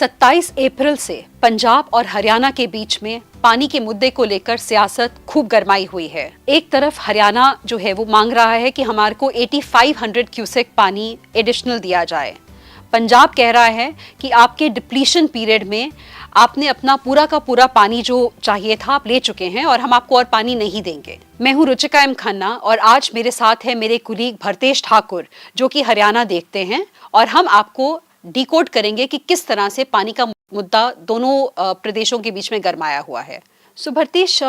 27 अप्रैल से पंजाब और हरियाणा के बीच में पानी के मुद्दे को लेकर सियासत खूब गरमाई हुई है। एक तरफ हरियाणा जो है वो मांग रहा है कि हमारे को 8500 क्यूसेक पानी एडिशनल दिया जाए। पंजाब कह रहा है कि आपके डिप्लीशन पीरियड में आपने अपना पूरा का पूरा पानी जो चाहिए था आप ले चुके हैं और हम आपको और पानी नहीं देंगे। मैं हूं रुचिका एम खन्ना और आज मेरे साथ है मेरे कुलीग भरतेश ठाकुर जो कि हरियाणा देखते हैं और हम आपको डिकोड करेंगे कि किस तरह से पानी का मुद्दा दोनों प्रदेशों के बीच में गरमाया हुआ है। सो भरतेश,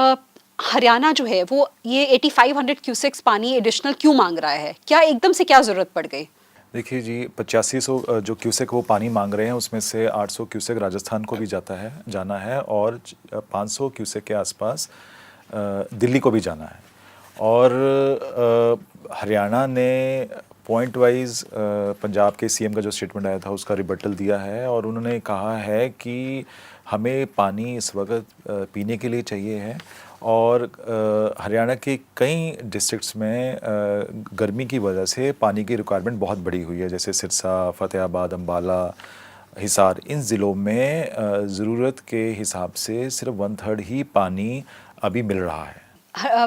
हरियाणा जो है वो ये 8500 क्यूसेक्स पानी एडिशनल क्यों मांग रहा है? क्या एकदम से क्या जरूरत पड़ गई? देखिए जी, 8500 जो क्यूसेक वो पानी मांग रहे हैं उसमें से 800 क्यूसेक राजस्थान को भी जाना है और 500 क्यूसेक के आसपास दिल्ली को भी जाना है। और हरियाणा ने पॉइंट वाइज पंजाब के सीएम का जो स्टेटमेंट आया था उसका रिबटल दिया है और उन्होंने कहा है कि हमें पानी इस वक्त पीने के लिए चाहिए है और हरियाणा के कई डिस्ट्रिक्ट्स में गर्मी की वजह से पानी की रिक्वायरमेंट बहुत बड़ी हुई है, जैसे सिरसा, फतेहाबाद, अम्बाला, हिसार। इन ज़िलों में ज़रूरत के हिसाब से सिर्फ 1/3 ही पानी अभी मिल रहा है।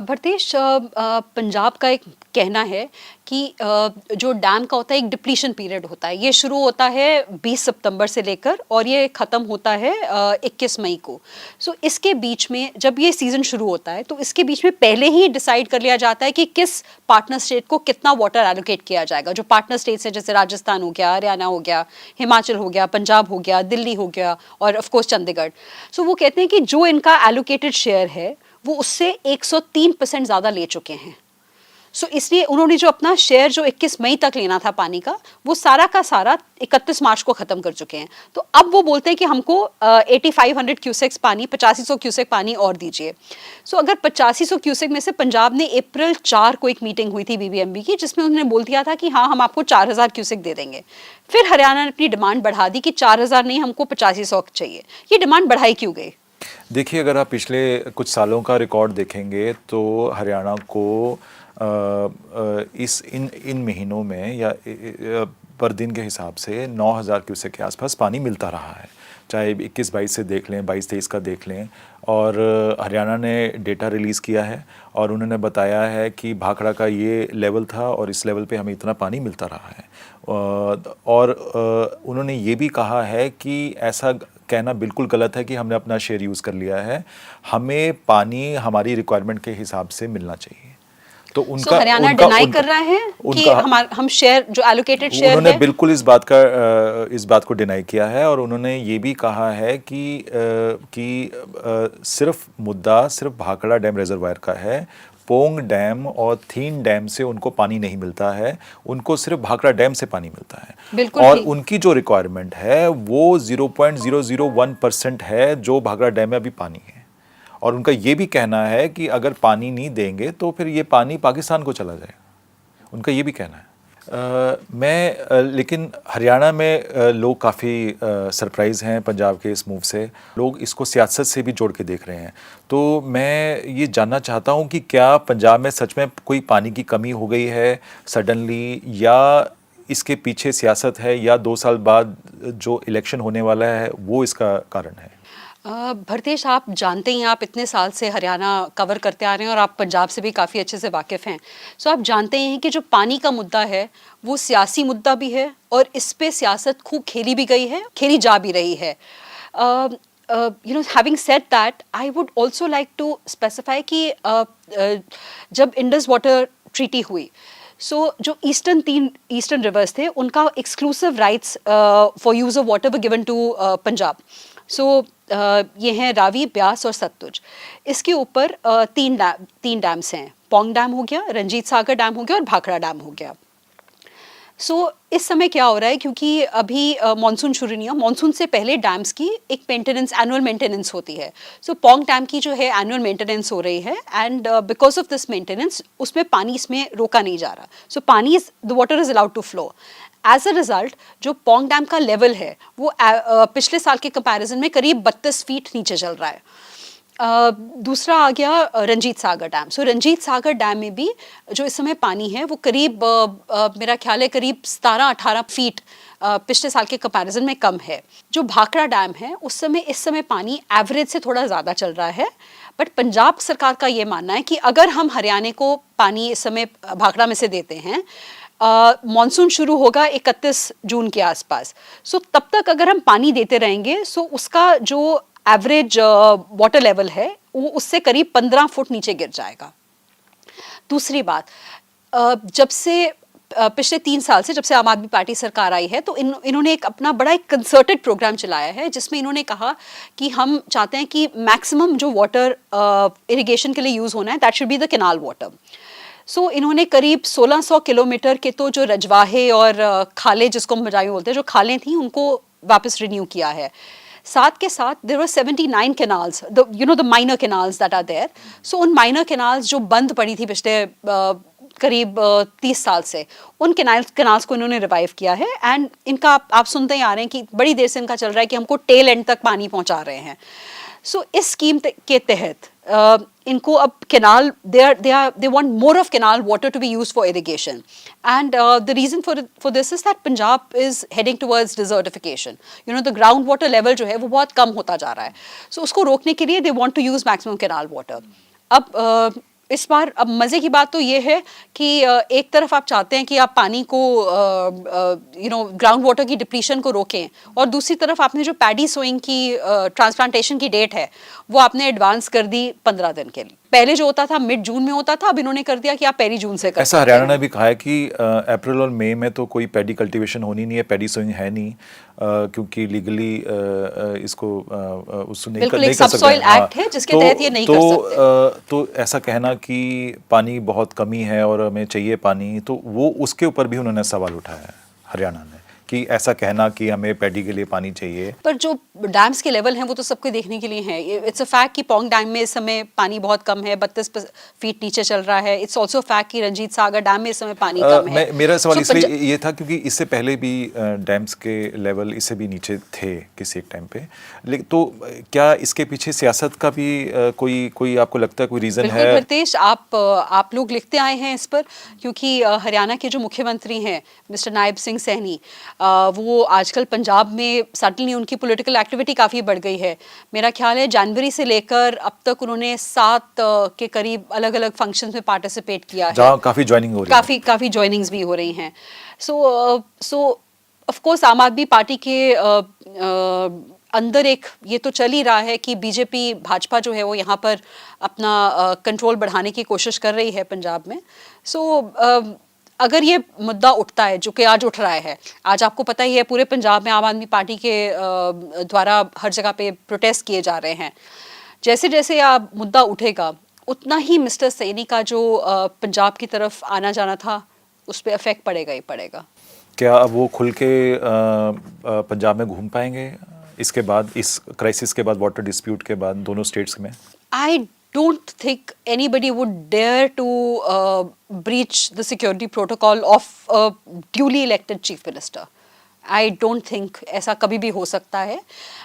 भरतेश, पंजाब का एक कहना है कि जो डैम का होता है एक डिप्लीशन पीरियड होता है। ये शुरू होता है 20 सितंबर से लेकर और ये ख़त्म होता है 21 मई को। सो इसके बीच में जब ये सीज़न शुरू होता है तो इसके बीच में पहले ही डिसाइड कर लिया जाता है कि किस पार्टनर स्टेट को कितना वाटर एलोकेट किया जाएगा। जो पार्टनर स्टेट्स हैं जैसे राजस्थान हो गया, हरियाणा हो गया, हिमाचल हो गया, पंजाब हो गया, दिल्ली हो गया और ऑफकोर्स चंडीगढ़। सो वो कहते हैं कि जो इनका एलोकेटेड शेयर है वो उससे 103% ज़्यादा ले चुके हैं। सो इसलिए उन्होंने जो अपना शेयर जो 21 मई तक लेना था पानी का वो सारा का सारा 31 मार्च को ख़त्म कर चुके हैं। तो अब वो बोलते हैं कि हमको 8500 क्यूसेक्स पानी, 8500 क्यूसेक पानी और दीजिए। सो अगर 8500 क्यूसेक में से पंजाब ने अप्रैल 4 को एक मीटिंग हुई थी बीबीएमबी की जिसमें उन्होंने बोल दिया था कि हाँ हम आपको 4000 क्यूसेक दे देंगे। फिर हरियाणा ने अपनी डिमांड बढ़ा दी कि 4000 नहीं, हमको 8500 चाहिए। ये डिमांड बढ़ाई क्यों गई? देखिए, अगर आप पिछले कुछ सालों का रिकॉर्ड देखेंगे तो हरियाणा को इन महीनों में या पर दिन के हिसाब से 9000 क्यूसेक के आसपास पानी मिलता रहा है, चाहे 21-22 से देख लें, 22-23 का देख लें। और हरियाणा ने डेटा रिलीज़ किया है और उन्होंने बताया है कि भाखड़ा का ये लेवल था और इस लेवल पे हमें इतना पानी मिलता रहा है। और उन्होंने ये भी कहा है कि ऐसा कहना बिल्कुल गलत है कि हमने अपना शेयर यूज़ कर लिया है, हमें पानी हमारी रिक्वायरमेंट के हिसाब से मिलना चाहिए। तो उनका हरियाणा डिनाई कर रहा है कि हम शेयर जो एलोकेटेड शेयर है, उन्होंने बिल्कुल इस बात को डिनाई किया है। और उन्होंने ये भी कहा है कि सिर्फ मुद्दा सिर्फ भाखड़ा डैम रिजर्वायर का है, पोंग डैम और थीन डैम से उनको पानी नहीं मिलता है, उनको सिर्फ भाखड़ा डैम से पानी मिलता है। और उनकी जो रिक्वायरमेंट है वो 0.001% है जो भाखड़ा डैम में अभी पानी है। और उनका ये भी कहना है कि अगर पानी नहीं देंगे तो फिर ये पानी पाकिस्तान को चला जाएगा, उनका ये भी कहना है। लेकिन हरियाणा में लोग काफ़ी सरप्राइज़ हैं पंजाब के इस मूव से। लोग इसको सियासत से भी जोड़ के देख रहे हैं। तो मैं ये जानना चाहता हूँ कि क्या पंजाब में सच में कोई पानी की कमी हो गई है सडनली, या इसके पीछे सियासत है, या 2 साल बाद जो इलेक्शन होने वाला है वो इसका कारण है? भरतेश, आप जानते ही हैं, आप इतने साल से हरियाणा कवर करते आ रहे हैं और आप पंजाब से भी काफ़ी अच्छे से वाकिफ़ हैं। सो आप जानते हैं कि जो पानी का मुद्दा है वो सियासी मुद्दा भी है और इस पे सियासत खूब खेली भी गई है, खेली जा भी रही है। Having said that, I would also like to specify कि जब इंडस वाटर ट्रीटी हुई जो ईस्टर्न रिवर्स थे उनका exclusive rights for use of water were given to Punjab. ये हैं रावी, ब्यास और सतलुज। इसके ऊपर तीन डैम्स हैं, पोंग डैम हो गया, रंजीत सागर डैम हो गया और भाखड़ा डैम हो गया। इस समय क्या हो रहा है, क्योंकि अभी मानसून शुरू नहीं हुआ, मानसून से पहले डैम्स की एक एनुअल मेंटेनेंस होती है। पोंग डैम की जो है एनुअल मेंटेनेंस हो रही है and because of this maintenance उसमें पानी इसमें रोका नहीं जा रहा। The water is allowed to flow. As a result जो पोंग डैम का लेवल है वो पिछले साल के कंपैरिजन में करीब 32 फीट नीचे चल रहा है। दूसरा आ गया रंजीत सागर डैम। रंजीत सागर डैम में भी जो इस समय पानी है वो करीब मेरा ख्याल है करीब 17-18 फीट पिछले साल के कंपैरिजन में कम है। जो भाखड़ा डैम है इस समय पानी एवरेज से थोड़ा ज़्यादा चल रहा है, बट पंजाब सरकार का ये मानना है कि अगर हम हरियाणा को पानी इस समय भाखड़ा में से देते हैं, मॉनसून शुरू होगा 31 जून के आसपास, सो तब तक अगर हम पानी देते रहेंगे सो उसका जो एवरेज वाटर लेवल है वो उससे करीब 15 फुट नीचे गिर जाएगा। दूसरी बात, जब से पिछले 3 साल से जब से आम आदमी पार्टी सरकार आई है तो इन्होंने एक अपना बड़ा एक कंसर्टेड प्रोग्राम चलाया है, जिसमें इन्होंने कहा कि हम चाहते हैं कि मैक्सिमम जो वाटर इरिगेशन के लिए यूज़ होना है that should be the canal water. So इन्होंने करीब 1600 किलोमीटर के तो जो रजवाहे और खाले, जिसको हम बजाई बोलते हैं, जो खालें थी उनको वापस रिन्यू किया है। साथ के साथ there were 79 canals, the minor canals that are there. So उन माइनर कैनाल्स जो बंद पड़ी थी पिछले करीब 30 साल से, उन कैनाल्स को इन्होंने रिवाइव किया है। एंड इनका आप सुनते ही आ रहे हैं कि बड़ी देर से इनका चल रहा है कि हमको टेल एंड तक पानी पहुंचा रहे हैं। सो इस स्कीम के तहत इनको अब canal they want more of canal water to be used for irrigation, and the reason for this is that Punjab is heading towards desertification. The groundwater level जो है वो बहुत कम होता जा रहा है, so उसको रोकने के लिए they want to use maximum canal water. अब इस बार अब मज़े की बात तो ये है कि एक तरफ आप चाहते हैं कि आप पानी को ग्राउंड वाटर की डिप्लीशन को रोकें, और दूसरी तरफ आपने जो पैडी सोइंग की ट्रांसप्लांटेशन की डेट है वो आपने एडवांस कर दी 15 दिन के लिए। पहले जो होता था मिड जून में होता था, अब इन्होंने कर दिया कि आप पहली जून से कर। ऐसा हरियाणा ने भी कहा है कि अप्रैल और मई में तो कोई पैडी कल्टीवेशन होनी नहीं है, पैडी सोइंग है नहीं, क्योंकि लीगली इसको उसको नहीं कर सकते। सबसॉइल एक्ट है जिसके तहत ये नहीं कर सकते। तो ऐसा कहना कि पानी बहुत कमी है और हमें चाहिए पानी, तो वो उसके ऊपर भी उन्होंने सवाल उठाया है हरियाणा ने, कि ऐसा कहना कि हमें पैडी के लिए पानी चाहिए। पर जो डैम्स के लेवल हैं वो तो सबको देखने के लिए है। इट्स अ फैक्ट कि पोंग डैम में इस समय पानी बहुत कम है, 32 फीट नीचे चल रहा है। इट्स ऑल्सो फैक्ट कि रंजीत सागर डैम में इस समय पानी कम है। मेरा सवाल इसलिए ये था क्योंकि इससे पहले भी डैम्स के लेवल इससे भी नीचे थे किसी एक टाइम पे, लेकिन तो क्या इसके पीछे सियासत का भी कोई आपको लगता है कोई रीज़न है? भरतेश, आप लोग लिखते आए हैं इस पर, क्योंकि हरियाणा के जो मुख्यमंत्री हैं मिस्टर नायब सिंह सैनी, वो आजकल पंजाब में सडनली उनकी पॉलिटिकल एक्टिविटी काफ़ी बढ़ गई है। मेरा ख्याल है जनवरी से लेकर अब तक उन्होंने 7 के करीब अलग अलग फंक्शंस में पार्टिसिपेट किया है, जहाँ काफ़ी ज्वाइनिंग हो रही है, काफ़ी ज्वाइनिंग्स भी हो रही हैं। सो ऑफ कोर्स आम आदमी पार्टी के अंदर एक ये तो चल ही रहा है कि बीजेपी भाजपा जो है वो यहाँ पर अपना कंट्रोल बढ़ाने की कोशिश कर रही है पंजाब में। सो अगर ये मुद्दा उठता है जो कि आज उठ रहा है, आज आपको पता ही है पूरे पंजाब में आम आदमी पार्टी के द्वारा हर जगह पे प्रोटेस्ट किए जा रहे हैं। जैसे जैसे आप मुद्दा उठेगा उतना ही मिस्टर सैनी का जो पंजाब की तरफ आना जाना था उस पर इफेक्ट पड़ेगा ही पड़ेगा। क्या अब वो खुल के पंजाब में घूम पाएंगे इसके बाद, इस क्राइसिस के बाद, वाटर डिस्प्यूट के बाद दोनों स्टेट्स में? I don't think anybody would dare to breach the security protocol of a duly elected chief minister. I don't think ऐसा कभी भी हो सकता है।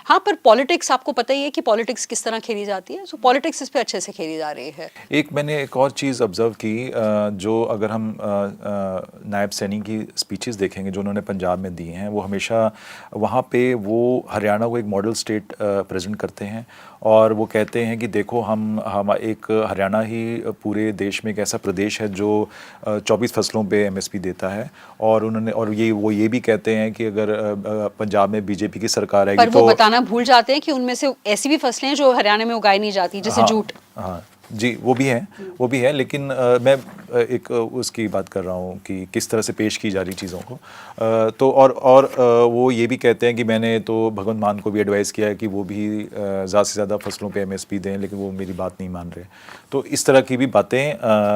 हाँ, पर पॉलिटिक्स आपको पता ही है कि पॉलिटिक्स किस तरह खेली जाती है, सो पॉलिटिक्स इस पे अच्छे से खेली जा रही है। मैंने एक और चीज़ ऑब्जर्व की, जो अगर हम नायब सैनी की स्पीचेस देखेंगे जो उन्होंने पंजाब में दी हैं, वो हमेशा वहाँ पे वो हरियाणा को एक मॉडल स्टेट प्रेजेंट करते हैं, और वो कहते हैं कि देखो हम एक हरियाणा ही पूरे देश में एक ऐसा प्रदेश है जो 24 फसलों पे MSP देता है, और वो ये भी कहते हैं कि अगर पंजाब में बीजेपी की सरकार आएगी तो बताना भूल जाते हैं कि उनमें से ऐसी भी फसलें हैं जो हरियाणा में उगाई नहीं जाती, जैसे जूट। हाँ जी, वो भी है, लेकिन मैं एक उसकी बात कर रहा हूँ कि किस तरह से पेश की जा रही चीज़ों को। तो और वो ये भी कहते हैं कि मैंने तो भगवंत मान को भी एडवाइस किया है कि वो भी ज़्यादा से ज़्यादा फसलों पे MSP दें, लेकिन वो मेरी बात नहीं मान रहे। तो इस तरह की भी बातें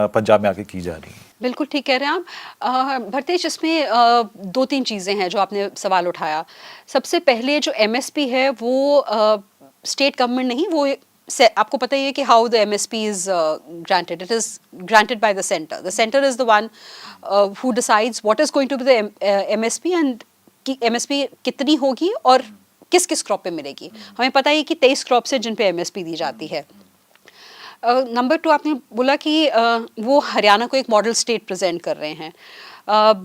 पंजाब में आके की जा रही हैं। बिल्कुल ठीक कह रहे हैं आप भरतेश। इसमें 2-3 चीज़ें हैं जो आपने सवाल उठाया। सबसे पहले जो MSP है वो स्टेट गवर्नमेंट नहीं, वो आपको पता ही है कि how the MSP is granted, it is granted by the centre is the one who decides what is going to be the MSP and कि MSP कितनी होगी और किस किस क्रॉप पे मिलेगी। हमें पता ही है कि 23 क्रॉप्स है जिन पे MSP दी जाती है। नंबर 2 आपने बोला कि वो हरियाणा को एक मॉडल स्टेट प्रेजेंट कर रहे हैं।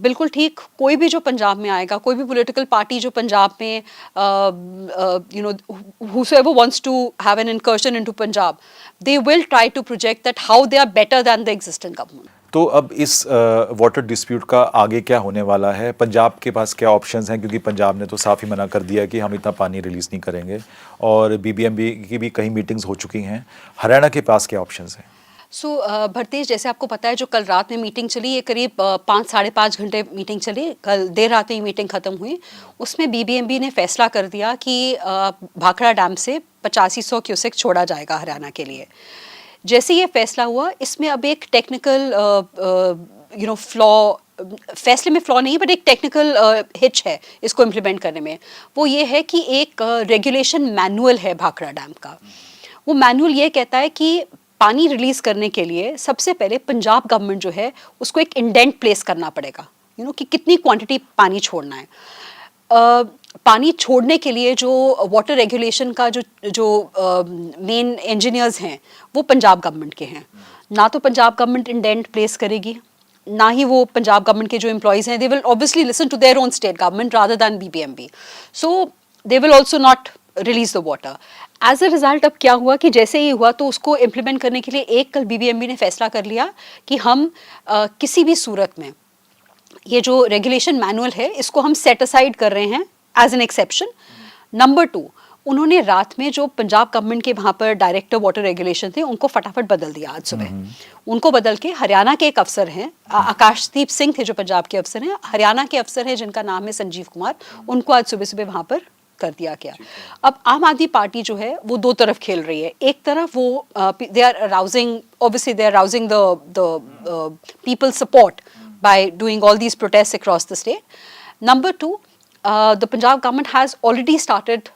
बिल्कुल ठीक, कोई भी जो पंजाब में आएगा, कोई भी पॉलिटिकल पार्टी जो पंजाब में whosoever wants to have an incursion into Punjab, they will try to project that how they are better than the existing government. तो अब इस वाटर डिस्प्यूट का आगे क्या होने वाला है? पंजाब के पास क्या ऑप्शंस हैं, क्योंकि पंजाब ने तो साफ ही मना कर दिया कि हम इतना पानी रिलीज़ नहीं करेंगे, और बीबीएमबी की भी कई मीटिंग्स हो चुकी हैं। हरियाणा के पास क्या ऑप्शंस हैं? सो भरतेश, जैसे आपको पता है जो कल रात में मीटिंग चली, ये करीब 5-5.5 घंटे मीटिंग चली। कल देर रात में ही मीटिंग ख़त्म हुई। उसमें बीबीएमबी ने फैसला कर दिया कि भाखड़ा डैम से 8500 क्यूसेक छोड़ा जाएगा हरियाणा के लिए। जैसे ये फैसला हुआ, इसमें अब एक टेक्निकल फ्लॉ, फैसले में फ्लॉ नहीं बट एक टेक्निकल हिच है इसको इम्प्लीमेंट करने में। वो ये है कि एक रेगुलेशन मैनुअल है भाखड़ा डैम का। वो मैनुअल ये कहता है कि पानी रिलीज़ करने के लिए सबसे पहले पंजाब गवर्नमेंट जो है उसको एक इंडेंट प्लेस करना पड़ेगा, कि कितनी क्वांटिटी पानी छोड़ना है। पानी छोड़ने के लिए जो वाटर रेगुलेशन का जो मेन इंजीनियर्स हैं वो पंजाब गवर्नमेंट के हैं। ना तो पंजाब गवर्नमेंट इंडेंट प्लेस करेगी, ना ही वो पंजाब गवर्नमेंट के जो एम्प्लॉयज़ हैं, they will obviously listen to their own state government rather than BBMB, so they will also not release the water. As a result अब क्या हुआ कि जैसे ही हुआ तो उसको इम्प्लीमेंट करने के लिए कल बीबीएमबी ने फैसला कर लिया कि हम किसी भी सूरत में ये जो रेगुलेशन मैनुअल है इसको हम सेट असाइड कर रहे हैं एज एन एक्सेप्शन। नंबर 2, उन्होंने रात में जो पंजाब गवर्नमेंट के वहाँ पर डायरेक्टर वाटर रेगुलेशन थे उनको फटाफट बदल दिया। आज सुबह उनको बदल के हरियाणा के एक अफसर हैं, आकाशदीप सिंह थे जो पंजाब के अफसर हैं, हरियाणा के अफसर हैं जिनका नाम है संजीव कुमार, उनको आज सुबह सुबह वहाँ पर कर दिया गया। अब आम आदमी पार्टी जो है वो दो तरफ खेल रही है। एक तरफ वो they are rousing the people support by doing all these protests across the state. Number 2, the Punjab government has already started,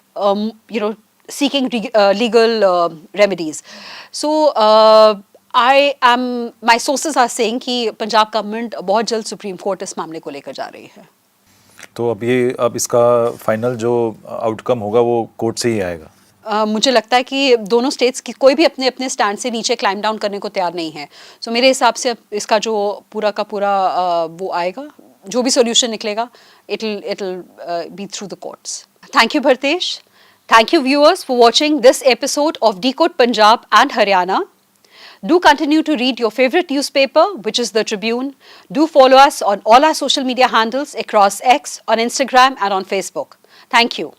seeking legal remedies. So, my sources are saying कि पंजाब गवर्नमेंट बहुत जल्द सुप्रीम कोर्ट इस मामले को लेकर जा रही है। तो अब इसका फाइनल जो आउटकम होगा वो कोर्ट से ही आएगा। मुझे लगता है कि दोनों स्टेट्स की कोई भी अपने अपने स्टैंड से नीचे क्लाइम डाउन करने को तैयार नहीं है। सो मेरे हिसाब से इसका जो पूरा का पूरा वो आएगा, जो भी सॉल्यूशन निकलेगा, it'll be through the courts. Thank you, Bhartesh. Thank you, viewers, for watching this episode of Decode Punjab and Haryana. Do continue to read your favorite newspaper, which is The Tribune. Do follow us on all our social media handles across X, on Instagram and on Facebook. Thank you.